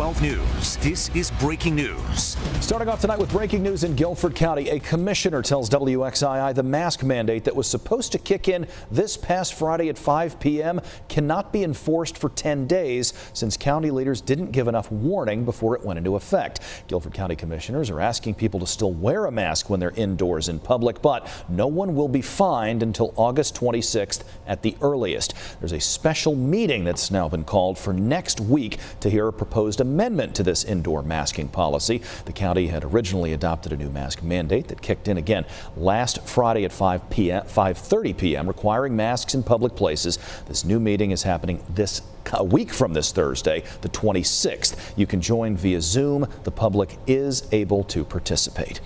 12 News. This is breaking news. Starting off tonight with breaking news in Guilford County. A commissioner tells WXII the mask mandate that was supposed to kick in this past Friday at 5 p.m. cannot be enforced for 10 days since county leaders didn't give enough warning before it went into effect. Guilford County commissioners are asking people to still wear a mask when they're indoors in public, but no one will be fined until August 26th at the earliest. There's a special meeting that's now been called for next week to hear a proposed amendment to this indoor masking policy. The county had originally adopted a new mask mandate that kicked in again last Friday at 5:30 p.m. requiring masks in public places. This new meeting is happening a week from this Thursday, the 26th. You can join via Zoom. The public is able to participate.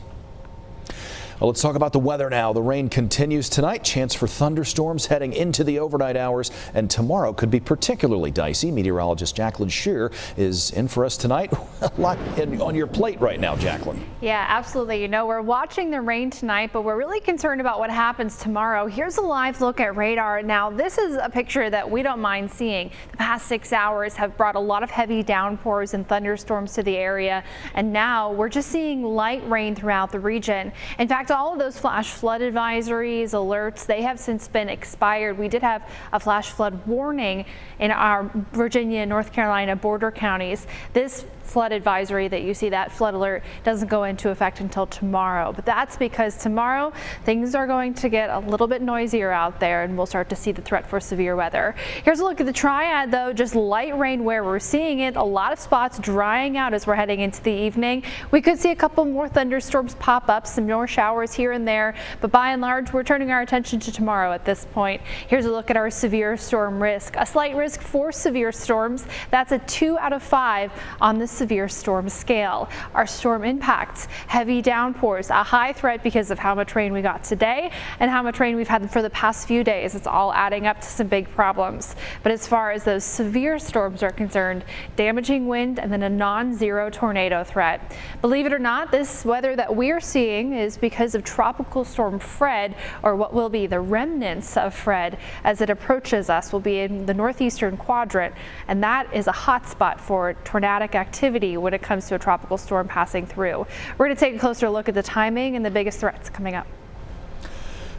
Well, let's talk about the weather now. The rain continues tonight. Chance for thunderstorms heading into the overnight hours, and tomorrow could be particularly dicey. Meteorologist Jacqueline Shear is in for us tonight. A lot on your plate right now, Jacqueline. Yeah, absolutely. You know, we're watching the rain tonight, but we're really concerned about what happens tomorrow. Here's a live look at radar. Now, this is a picture that we don't mind seeing. The past 6 hours have brought a lot of heavy downpours and thunderstorms to the area, and now we're just seeing light rain throughout the region. In fact, all of those flash flood advisories, alerts, they have since been expired. We did have a flash flood warning in our Virginia and North Carolina border counties. This flood advisory that you see, that flood alert, doesn't go into effect until tomorrow. But that's because tomorrow things are going to get a little bit noisier out there and we'll start to see the threat for severe weather. Here's a look at the triad though, just light rain where we're seeing it. A lot of spots drying out as we're heading into the evening. We could see a couple more thunderstorms pop up, some more showers here and there, but by and large we're turning our attention to tomorrow at this point. Here's a look at our severe storm risk. A slight risk for severe storms. That's a 2 out of 5 on the severe storm scale. Our storm impacts, heavy downpours, a high threat because of how much rain we got today and how much rain we've had for the past few days. It's all adding up to some big problems. But as far as those severe storms are concerned, damaging wind and then a non-zero tornado threat. Believe it or not, this weather that we're seeing is because of Tropical Storm Fred, or what will be the remnants of Fred as it approaches us. Will be in the northeastern quadrant, and that is a hot spot for tornadic activity when it comes to a tropical storm passing through. We're going to take a closer look at the timing and the biggest threats coming up.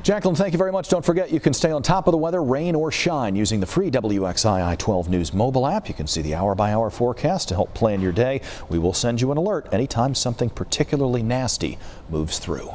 Jacqueline, thank you very much. Don't forget, you can stay on top of the weather, rain or shine, using the free WXII 12 News mobile app. You can see the hour-by-hour forecast to help plan your day. We will send you an alert anytime something particularly nasty moves through.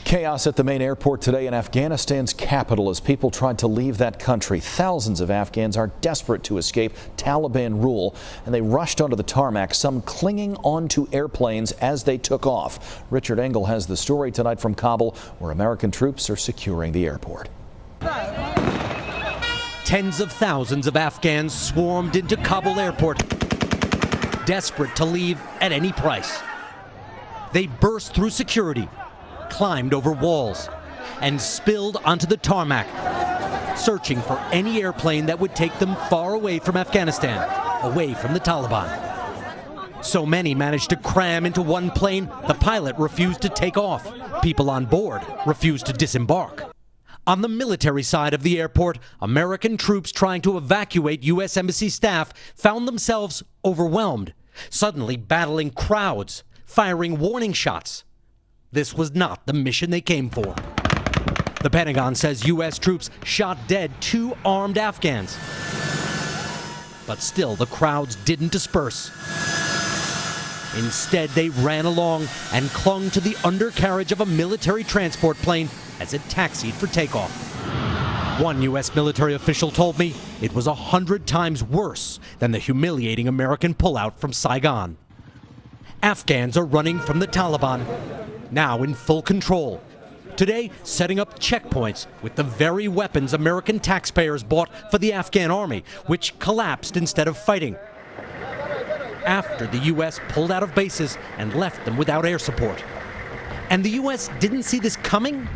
Chaos at the main airport today in Afghanistan's capital as people tried to leave that country. Thousands of Afghans are desperate to escape Taliban rule, and they rushed onto the tarmac, some clinging onto airplanes as they took off. Richard Engel has the story tonight from Kabul, where American troops are securing the airport. Tens of thousands of Afghans swarmed into Kabul airport, desperate to leave at any price. They burst through security, climbed over walls, and spilled onto the tarmac, searching for any airplane that would take them far away from Afghanistan, away from the Taliban. So many managed to cram into one plane, the pilot refused to take off. People on board refused to disembark. On the military side of the airport, American troops trying to evacuate U.S. Embassy staff found themselves overwhelmed, suddenly battling crowds, firing warning shots. This was not the mission they came for. The Pentagon says U.S. troops shot dead 2 armed Afghans. But still, the crowds didn't disperse. Instead, they ran along and clung to the undercarriage of a military transport plane as it taxied for takeoff. One U.S. military official told me it was 100 times worse than the humiliating American pullout from Saigon. Afghans are running from the Taliban, now in full control. Today, setting up checkpoints with the very weapons American taxpayers bought for the Afghan army, which collapsed instead of fighting, after the U.S. pulled out of bases and left them without air support. And the U.S. didn't see this coming?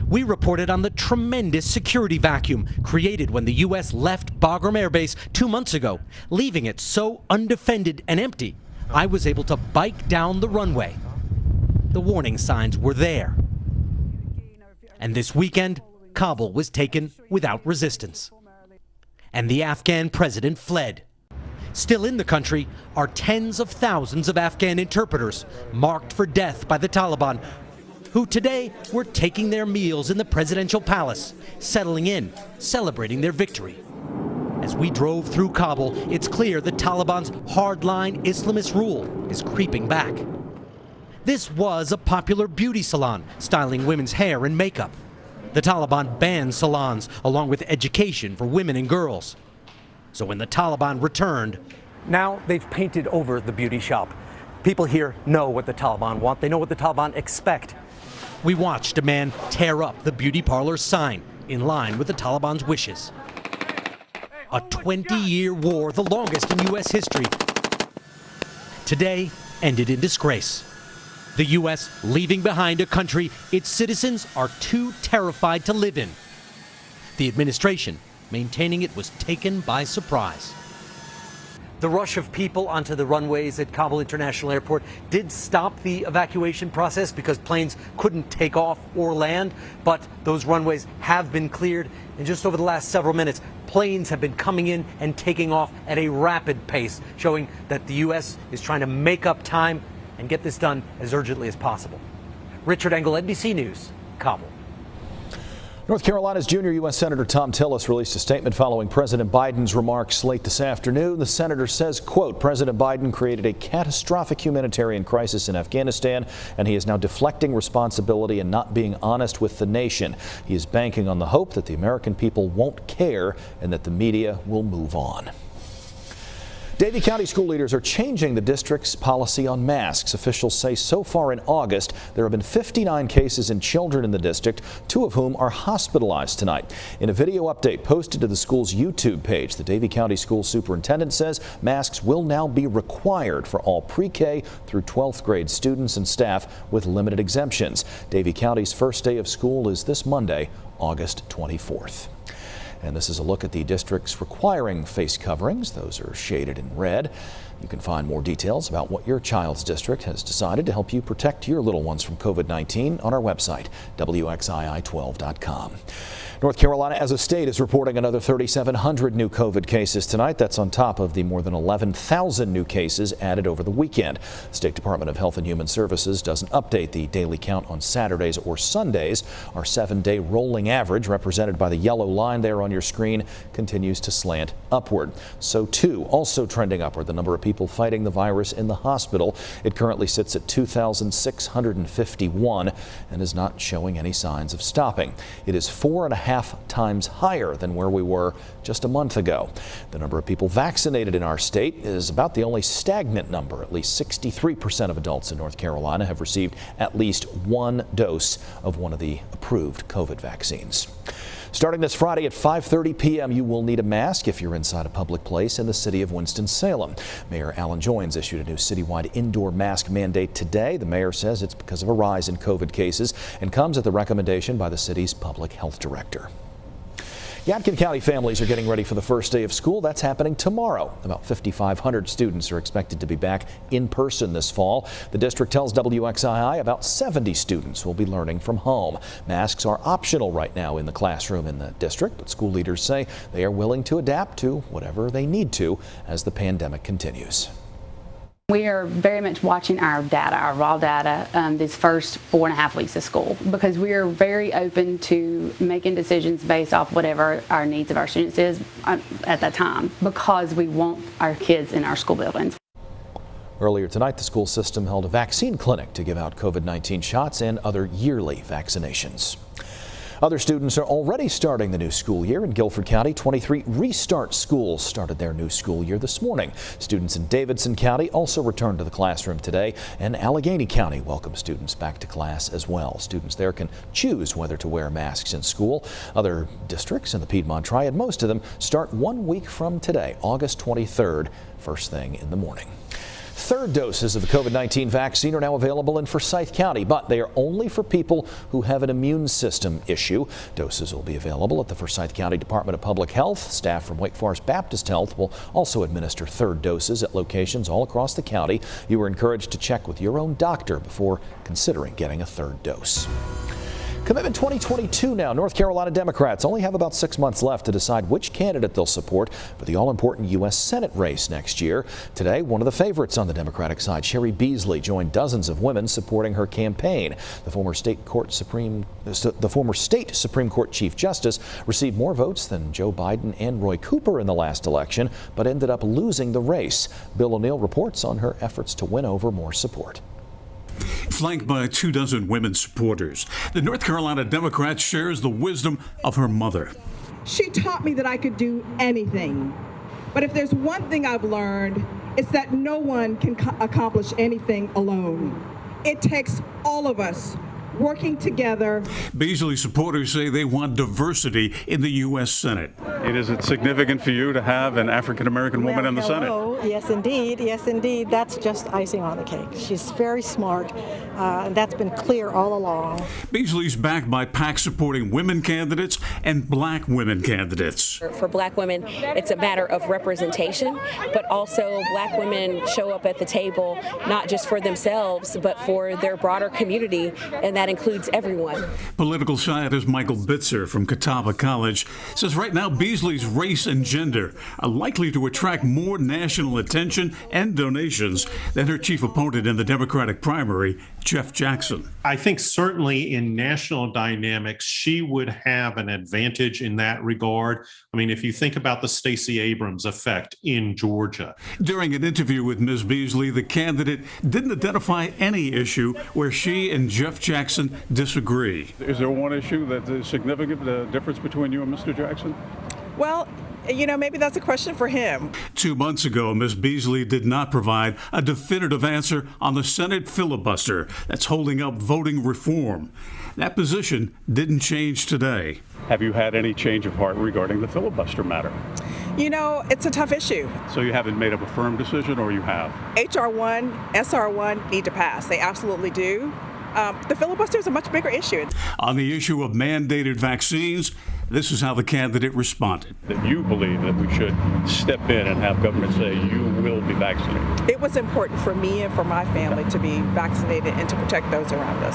We reported on the tremendous security vacuum created when the U.S. left Bagram Air Base 2 months ago, leaving it so undefended and empty. I was able to bike down the runway. The warning signs were there. And this weekend, Kabul was taken without resistance. And the Afghan president fled. Still in the country are tens of thousands of Afghan interpreters marked for death by the Taliban, who today were taking their meals in the presidential palace, settling in, celebrating their victory. As we drove through Kabul, it's clear the Taliban's hardline Islamist rule is creeping back. This was a popular beauty salon, styling women's hair and makeup. The Taliban banned salons, along with education for women and girls. So when the Taliban returned, now they've painted over the beauty shop. People here know what the Taliban want. They know what the Taliban expect. we watched a man tear up the beauty parlor's sign in line with the Taliban's wishes. A 20-year war, the longest in U.S. history, today ended in disgrace. The U.S. leaving behind a country its citizens are too terrified to live in. The administration maintaining it was taken by surprise. The rush of people onto the runways at Kabul International Airport did stop the evacuation process because planes couldn't take off or land, but those runways have been cleared. And just over the last several minutes, planes have been coming in and taking off at a rapid pace, showing that the U.S. is trying to make up time and get this done as urgently as possible. Richard Engel, NBC News, Kabul. North Carolina's junior U.S. Senator Thom Tillis released a statement following President Biden's remarks late this afternoon. The senator says, quote, President Biden created a catastrophic humanitarian crisis in Afghanistan, and he is now deflecting responsibility and not being honest with the nation. He is banking on the hope that the American people won't care and that the media will move on. Davie County school leaders are changing the district's policy on masks. Officials say so far in August, there have been 59 cases in children in the district, 2 of whom are hospitalized tonight. In a video update posted to the school's YouTube page, the Davie County school superintendent says masks will now be required for all pre-K through 12th grade students and staff with limited exemptions. Davie County's first day of school is this Monday, August 24th. And this is a look at the districts requiring face coverings. Those are shaded in red. You can find more details about what your child's district has decided to help you protect your little ones from COVID-19 on our website, WXII12.com. North Carolina as a state is reporting another 3,700 new COVID cases tonight. That's on top of the more than 11,000 new cases added over the weekend. The State Department of Health and Human Services doesn't update the daily count on Saturdays or Sundays. Our 7-day rolling average, represented by the yellow line there on your screen, continues to slant upward. So too, also trending upward, the number of people fighting the virus in the hospital. It currently sits at 2,651 and is not showing any signs of stopping. It is 4.5 times higher than where we were just a month ago. The number of people vaccinated in our state is about the only stagnant number. At least 63% of adults in North Carolina have received at least 1 dose of one of the approved COVID vaccines. Starting this Friday at 5:30 p.m., you will need a mask if you're inside a public place in the city of Winston-Salem. Mayor Alan Joines issued a new citywide indoor mask mandate today. The mayor says it's because of a rise in COVID cases and comes at the recommendation by the city's public health director. Yadkin County families are getting ready for the first day of school. That's happening tomorrow. About 5,500 students are expected to be back in person this fall. The district tells WXII about 70 students will be learning from home. Masks are optional right now in the classroom in the district, but school leaders say they are willing to adapt to whatever they need to as the pandemic continues. We are very much watching our data, our raw data, these first 4.5 weeks of school, because we are very open to making decisions based off whatever our needs of our students is at that time, because we want our kids in our school buildings. Earlier tonight, the school system held a vaccine clinic to give out COVID-19 shots and other yearly vaccinations. Other students are already starting the new school year. In Guilford County, 23 Restart schools started their new school year this morning. Students in Davidson County also returned to the classroom today, and Allegheny County welcomed students back to class as well. Students there can choose whether to wear masks in school. Other districts in the Piedmont Triad, most of them, start 1 week from today, August 23rd, first thing in the morning. Third doses of the COVID-19 vaccine are now available in Forsyth County, but they are only for people who have an immune system issue. Doses will be available at the Forsyth County Department of Public Health. Staff from Wake Forest Baptist Health will also administer third doses at locations all across the county. You are encouraged to check with your own doctor before considering getting a third dose. Commitment 2022 now. North Carolina Democrats only have about 6 months left to decide which candidate they'll support for the all-important U.S. Senate race next year. Today, one of the favorites on the Democratic side, Cheri Beasley, joined dozens of women supporting her campaign. The former state Supreme Court Chief Justice received more votes than Joe Biden and Roy Cooper in the last election, but ended up losing the race. Bill O'Neill reports on her efforts to win over more support. Flanked by 24 women supporters, the North Carolina Democrat shares the wisdom of her mother. She taught me that I could do anything. But if there's one thing I've learned, it's that no one can accomplish anything alone. It takes all of us working together. Beasley supporters say they want diversity in the U.S. Senate. Is it significant for you to have an African-American woman in the Senate? Yes, indeed. Yes, indeed. That's just icing on the cake. She's very smart, and that's been clear all along. Beasley's backed by PACs supporting women candidates and black women candidates. For black women, it's a matter of representation, but also black women show up at the table not just for themselves, but for their broader community, and that includes everyone. Political scientist Michael Bitzer from Catawba College says right now Beasley's race and gender are likely to attract more national attention and donations than her chief opponent in the Democratic primary, Jeff Jackson. I think certainly in national dynamics, she would have an advantage in that regard. I mean, if you think about the Stacey Abrams effect in Georgia. During an interview with Ms. Beasley, the candidate didn't identify any issue where she and Jeff Jackson disagree. Is there one issue that is significant, the difference between you and Mr. Jackson? Well, you know, maybe that's a question for him. 2 months ago, Ms. Beasley did not provide a definitive answer on the Senate filibuster that's holding up voting reform. That position didn't change today. Have you had any change of heart regarding the filibuster matter? You know, it's a tough issue. So you haven't made up a firm decision, or you have? HR 1, SR 1 need to pass. They absolutely do. The filibuster is a much bigger issue. On the issue of mandated vaccines, this is how the candidate responded. That you believe that we should step in and have government say you will be vaccinated. It was important for me and for my family to be vaccinated and to protect those around us.